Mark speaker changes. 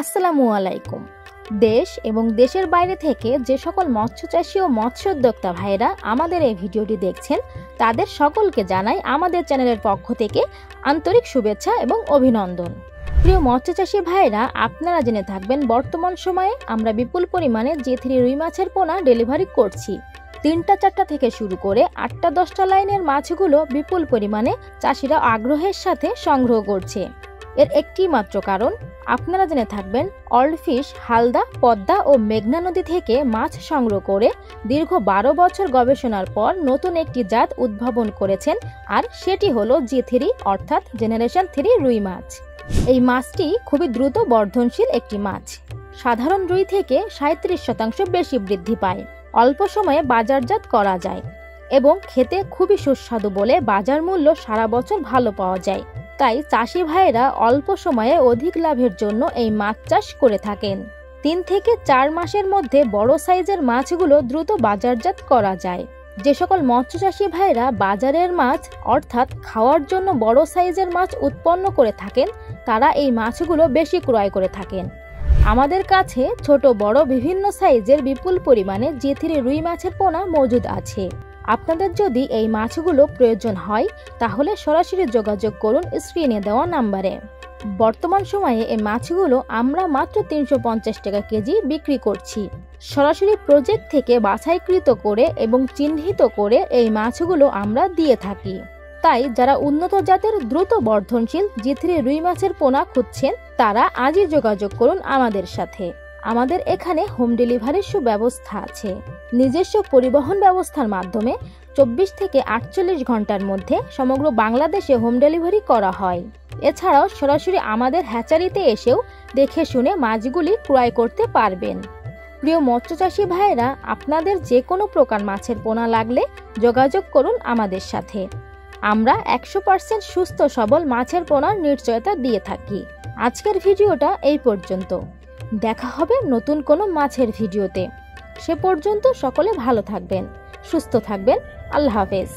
Speaker 1: আসসালামু আলাইকুম। দেশ এবং দেশের বাইরে থেকে যে সকল মৎস্যচাষী ও মৎস্যোদ্যোক্তা ভাইরা আমাদের এই ভিডিওটি দেখছেন তাদের সকলকে জানাই আমাদের চ্যানেলের পক্ষ থেকে আন্তরিক শুভেচ্ছা এবং অভিনন্দন। প্রিয় মৎস্যচাষী ভাইরা, আপনারা জেনে থাকবেন বর্তমান সময়ে আমরা বিপুল পরিমাণে J3 রুই মাছের পোনা ডেলিভারি করছি। 3টা-4টা থেকে শুরু করে 8টা-10টা লাইনের মাছগুলো বিপুল পরিমাণে চাষিরা আগ্রহের সাথে সংগ্রহ করছে। এর একটি মাত্র কারণ, আপনারা জেনে থাকবেন অল্ডফিশ হালদা, পদ্মা ও মেঘনা নদী থেকে মাছ সংগ্রহ করে দীর্ঘ 12 বছর গবেষণার পর নতুন একটি জাত উদ্ভাবন করেছেন, আর সেটি হলো J3 অর্থাৎ জেনারেশন 3 রুই মাছ। এই মাছটি খুবই দ্রুত বর্ধনশীল একটি মাছ। সাধারণ রুই থেকে 37% বেশি বৃদ্ধি পায়, অল্প সময়ে বাজারজাত করা যায় এবং খেতে খুবই সুস্বাদু বলে বাজার মূল্য সারা বছর ভালো পাওয়া যায়। তাই চাষি ভাইয়েরা অল্প সময়ে অধিক লাভের জন্য এই মাছ চাষ করে থাকেন। 3 থেকে 4 মাসের মধ্যে বড় সাইজের মাছগুলো দ্রুত বাজারজাত করা যায়। যে সকল মৎস্যচাষী ভাইরা বাজারের মাছ অর্থাৎ খাওয়ার জন্য বড় সাইজের মাছ উৎপন্ন করে থাকেন, তারা এই মাছগুলো বেশি ক্রয় করে থাকেন। আমাদের কাছে ছোট বড় বিভিন্ন সাইজের বিপুল পরিমাণে J3 রুই মাছের পোনা মজুদ আছে। আপনাদের যদি এই মাছগুলো প্রয়োজন হয় তাহলে সরাসরি যোগাযোগ করুন স্ক্রিনে দেওয়া নাম্বারে। বর্তমান সময়ে এই মাছগুলো আমরা মাত্র 350 টাকা কেজি বিক্রি করছি। সরাসরি প্রজেক্ট থেকে বাছাইকৃত করে এবং চিহ্নিত করে এই মাছগুলো আমরা দিয়ে থাকি। তাই যারা উন্নত জাতের দ্রুত বর্ধনশীল J3 রুই মাছের পোনা খুঁজছেন তারা আজই যোগাযোগ করুন আমাদের সাথে। আমাদের এখানে হোম ডেলিভারির সুব্যবস্থা আছে। নিজস্ব পরিবহন ব্যবস্থার মাধ্যমে 24 থেকে 48 ঘন্টার মধ্যে সমগ্র বাংলাদেশে হোম ডেলিভারি করা হয়। এছাড়াও সরাসরি আমাদের হ্যাচারিতে এসেও দেখে শুনে মাছগুলি ক্রয় করতে পারবেন। প্রিয় মৎস্যচাষী ভাইয়েরা, আপনাদের যে কোনো প্রকার মাছের পোনা লাগলে যোগাযোগ করুন আমাদের সাথে। আমরা 100% সুস্থ সবল মাছের পোনার নিশ্চয়তা দিয়ে থাকি। আজকের ভিডিওটা এই পর্যন্ত। দেখা হবে নতুন কোনো মাছের ভিডিওতে। সে পর্যন্ত সকলে ভালো থাকবেন, সুস্থ থাকবেন। আল্লাহ হাফেজ।